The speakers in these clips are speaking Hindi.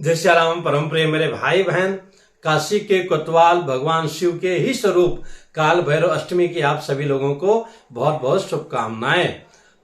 जय श्री राम। परम प्रिय मेरे भाई बहन, काशी के कोतवाल भगवान शिव के ही स्वरूप काल भैरव अष्टमी की आप सभी लोगों को बहुत बहुत शुभकामनाएं।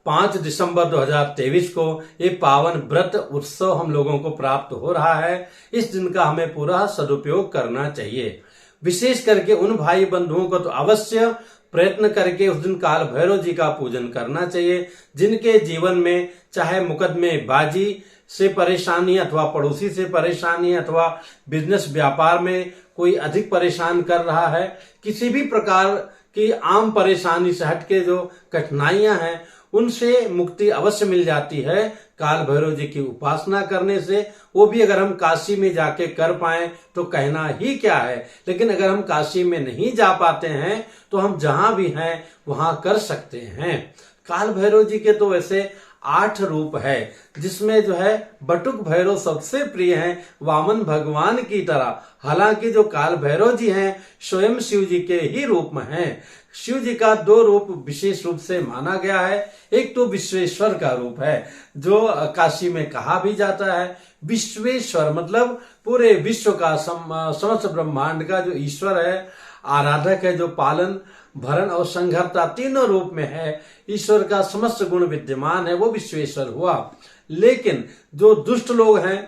5 दिसंबर 2023 को ये पावन व्रत उत्सव हम लोगों को प्राप्त हो रहा है। इस दिन का हमें पूरा सदुपयोग करना चाहिए। विशेष करके उन भाई बंधुओं को तो अवश्य प्रयत्न करके उस दिन काल भैरव जी का पूजन करना चाहिए, जिनके जीवन में चाहे मुकदमेबाजी से परेशानी अथवा पड़ोसी से परेशानी अथवा बिजनेस व्यापार में कोई अधिक परेशान कर रहा है, किसी भी प्रकार की आम परेशानी से हटके जो कठिनाइयां हैं उनसे मुक्ति अवश्य मिल जाती है काल भैरव जी की उपासना करने से। वो भी अगर हम काशी में जाके कर पाए तो कहना ही क्या है, लेकिन अगर हम काशी में नहीं जा पाते हैं तो हम जहां भी हैं वहां कर सकते हैं। काल भैरव जी के तो वैसे 8 रूप है, जिसमें जो है बटुक भैरव सबसे प्रिय हैं, वामन भगवान की तरह। हालांकि जो काल भैरव जी हैं स्वयं शिव जी के ही रूप में हैं। शिव जी का 2 रूप विशेष रूप से माना गया है। एक तो विश्वेश्वर का रूप है, जो काशी में कहा भी जाता है। विश्वेश्वर मतलब पूरे विश्व का समस्त ब्रह्मांड का जो ईश्वर है, आराधक है, जो पालन भरण और संघर्ता तीनों रूप में है, ईश्वर का समस्त गुण विद्यमान है, वो विश्वेश्वर हुआ। लेकिन जो दुष्ट लोग हैं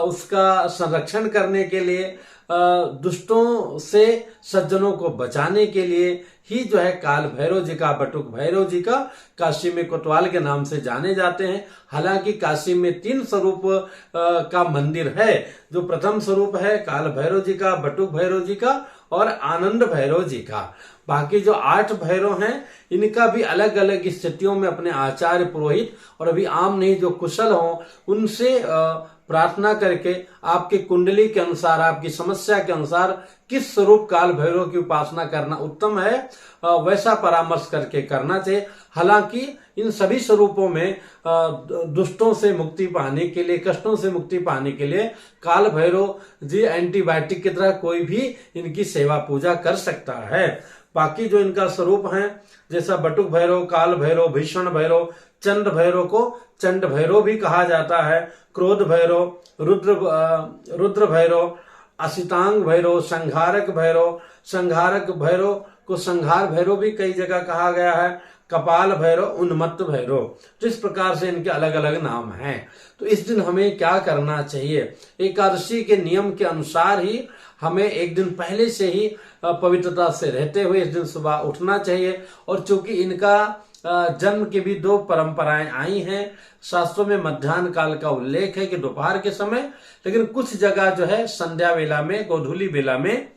उसका संरक्षण करने के लिए, दुष्टों से सज्जनों को बचाने के लिए ही जो है काल भैरव जी का, बटुक भैरव जी का काशी में कोतवाल के नाम से जाने जाते हैं। हालांकि काशी में 3 स्वरूप का मंदिर है। जो प्रथम स्वरूप है काल भैरव जी का, बटुक भैरव जी का और आनंद भैरव जी का। बाकी जो 8 भैरव हैं इनका भी अलग अलग स्थितियों में अपने आचार्य पुरोहित और अभी आम नहीं जो कुशल हों उनसे प्रार्थना करके आपके कुंडली के अनुसार, आपकी समस्या के अनुसार किस स्वरूप काल भैरव की उपासना करना उत्तम है वैसा परामर्श करके करना चाहिए। हालांकि इन सभी स्वरूपों में दुष्टों से मुक्ति पाने के लिए, कष्टों से मुक्ति पाने के लिए काल भैरव जी एंटीबायोटिक की तरह कोई भी इनकी सेवा पूजा कर सकता है। बाकी जो इनका स्वरूप है, जैसा बटुक भैरव, काल भैरव, भीषण भैरव, चंड भैरव को चंड भैरव भी कहा जाता है, क्रोध भैरव, रुद्र भैरव, असितांग भैरव, संघारक भैरव, संघारक भैरव को संघार भैरव भी कई जगह कहा गया है, कपाल भैरव, उन्मत्त भैरव। तो इस प्रकार से इनके अलग अलग नाम हैं। तो इस दिन हमें क्या करना चाहिए? एकादशी के नियम के अनुसार ही हमें एक दिन पहले से ही पवित्रता से रहते हुए इस दिन सुबह उठना चाहिए। और चूंकि इनका जन्म की भी 2 परंपराएं आई हैं। शास्त्रों में मध्याह्न काल का उल्लेख है कि दोपहर के समय, लेकिन कुछ जगह जो है संध्या वेला में, गोधूली वेला में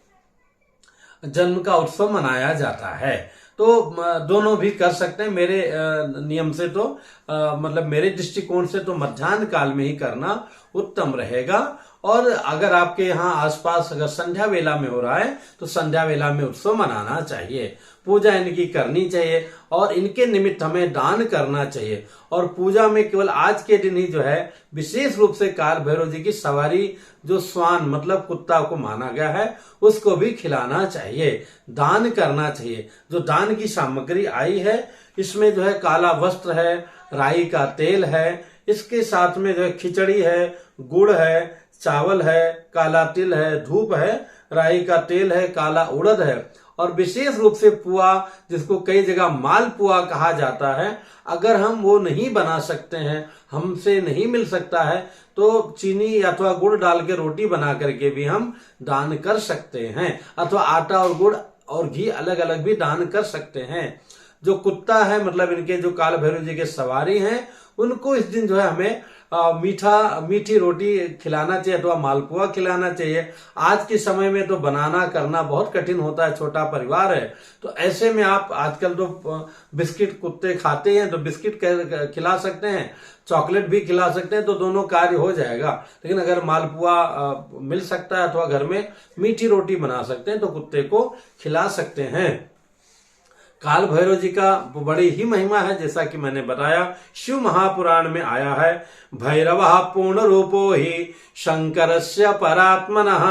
जन्म का उत्सव मनाया जाता है। तो दोनों भी कर सकते हैं। मेरे नियम से तो मतलब मेरे दृष्टिकोण से तो मध्याह्न काल में ही करना उत्तम रहेगा। और अगर आपके यहाँ आसपास अगर संध्या वेला में हो रहा है तो संध्या वेला में उत्सव मनाना चाहिए, पूजा इनकी करनी चाहिए और इनके निमित्त हमें दान करना चाहिए। और पूजा में केवल आज के दिन ही जो है विशेष रूप से काल भैरव जी की सवारी, जो स्वान मतलब कुत्ता को माना गया है, उसको भी खिलाना चाहिए, दान करना चाहिए। जो दान की सामग्री आई है इसमें जो है काला वस्त्र है, राई का तेल है, इसके साथ में जो है खिचड़ी है, गुड़ है, चावल है, काला तिल है, धूप है, राई का तेल है, काला उड़द है और विशेष रूप से पुआ, जिसको कई जगह माल पुआ कहा जाता है। अगर हम वो नहीं बना सकते हैं, हमसे नहीं मिल सकता है, तो चीनी अथवा गुड़ डाल के रोटी बना करके भी हम दान कर सकते हैं, अथवा आटा और गुड़ और घी अलग अलग भी दान कर सकते हैं। जो कुत्ता है मतलब इनके जो काल भैरव जी के सवारी हैं, उनको इस दिन जो है हमें मीठी रोटी खिलाना चाहिए अथवा मालपुआ खिलाना चाहिए। आज के समय में तो बनाना करना बहुत कठिन होता है, छोटा परिवार है, तो ऐसे में आप आजकल तो बिस्किट कुत्ते खाते हैं तो बिस्किट खिला सकते हैं, चॉकलेट भी खिला सकते हैं, तो दोनों कार्य हो जाएगा। लेकिन अगर मालपुआ मिल सकता है अथवा घर में मीठी रोटी बना सकते हैं तो कुत्ते को खिला सकते हैं। काल भैरव जी का बड़ी ही महिमा है, जैसा कि मैंने बताया, शिव महापुराण में आया है, भैरव पूर्ण रूपो ही शंकरस्य परात्मनः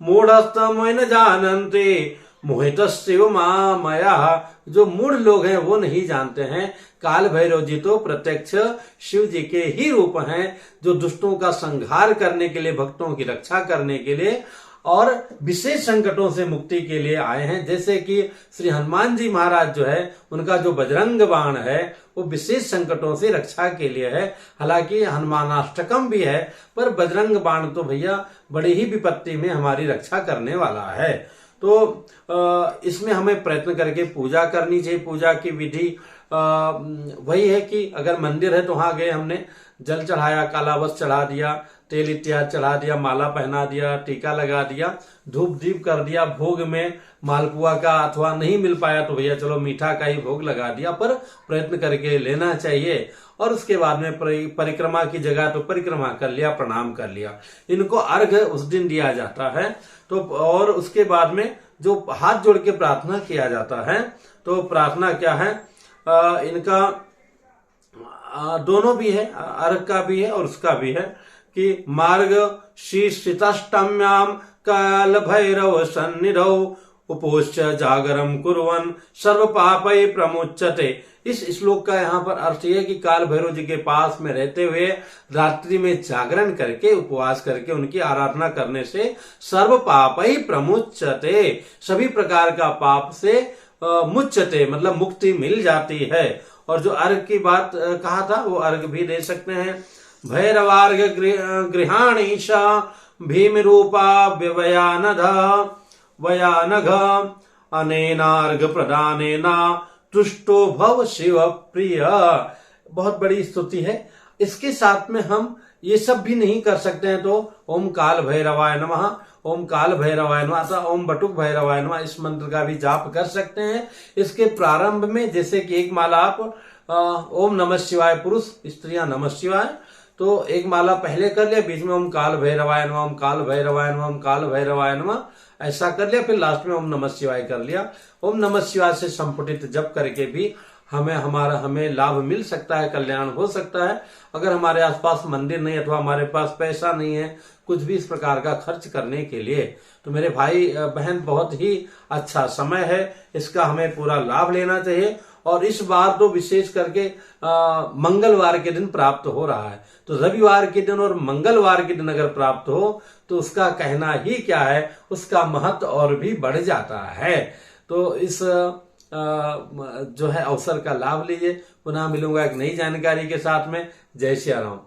मूढ़स्तम न जानन्ति मोहितस्यो मामया, जो मूढ़ लोग हैं वो नहीं जानते हैं काल भैरव जी तो प्रत्यक्ष शिव जी के ही रूप हैं, जो दुष्टों का संहार करने के लिए, भक्तों की रक्षा करने के लिए और विशेष संकटों से मुक्ति के लिए आए हैं। जैसे कि श्री हनुमान जी महाराज जो है, उनका जो बजरंग बाण है वो विशेष संकटों से रक्षा के लिए है। हालांकि हनुमानाष्टकम भी है, पर बजरंग बाण तो भैया बड़ी ही विपत्ति में हमारी रक्षा करने वाला है। तो इसमें हमें प्रयत्न करके पूजा करनी चाहिए। पूजा की विधि वही है कि अगर मंदिर है तो वहां गए, हमने जल चढ़ाया, काला वस्त्र चढ़ा दिया, तेल इत्यादि चढ़ा दिया, माला पहना दिया, टीका लगा दिया, धूप दीप कर दिया, भोग में मालपुआ का अथवा नहीं मिल पाया तो भैया चलो मीठा का ही भोग लगा दिया, पर प्रयत्न करके लेना चाहिए। और उसके बाद में परिक्रमा की जगह तो परिक्रमा कर लिया, प्रणाम कर लिया। इनको अर्घ उस दिन दिया जाता है। तो और उसके बाद में जो हाथ जोड़ के प्रार्थना किया जाता है, तो प्रार्थना क्या है, इनका दोनों भी है, अर्घ का भी है और उसका भी है कि मार्ग शीर्षितष्टम्याम काल भैरव सन्निधौ उपोष्य जागरम कुर्वन् सर्व पापै प्रमुच्यते। इस श्लोक का यहाँ पर अर्थ यह कि काल भैरव जी के पास में रहते हुए रात्रि में जागरण करके, उपवास करके उनकी आराधना करने से सर्व पापै प्रमुच्यते, सभी प्रकार का पाप से मुच्यते मतलब मुक्ति मिल जाती है। और जो अर्घ की बात कहा था वो अर्घ भी दे सकते हैं। भैरवार्घ गृहाणीश भीम रूपा वयानघ अनेनार्घ प्रदानेना तुष्टो भव शिव प्रिय। बहुत बड़ी स्तुति है। इसके साथ में हम ये सब भी नहीं कर सकते हैं तो ओम काल भैरवाय नमः, ओम काल भैरवाय नमः अथवा ओम बटुक भैरवाय नमः, इस मंत्र का भी जाप कर सकते हैं। इसके प्रारंभ में जैसे कि एक माला आप ओम नमः शिवाय पुरुष, स्त्रियां नमः शिवाय, तो एक माला पहले कर लिया, बीच में ओम काल भैरवाय नमः, ओम काल भैरवाय नमः, ओम काल भैरवाय नमः, ऐसा कर लिया। फिर लास्ट में ओम नमः शिवाय कर लिया। ओम नमः शिवाय से संपुटित जप करके भी हमें लाभ मिल सकता है, कल्याण हो सकता है। अगर हमारे आसपास मंदिर नहीं अथवा हमारे पास पैसा नहीं है कुछ भी इस प्रकार का खर्च करने के लिए, तो मेरे भाई बहन बहुत ही अच्छा समय है, इसका हमें पूरा लाभ लेना चाहिए। और इस बार तो विशेष करके मंगलवार के दिन प्राप्त हो रहा है, तो रविवार के दिन और मंगलवार के दिन अगर प्राप्त हो तो उसका कहना ही क्या है, उसका महत्व और भी बढ़ जाता है। तो इस जो है अवसर का लाभ लीजिए। पुनः मिलूंगा एक नई जानकारी के साथ में। जय श्री राम।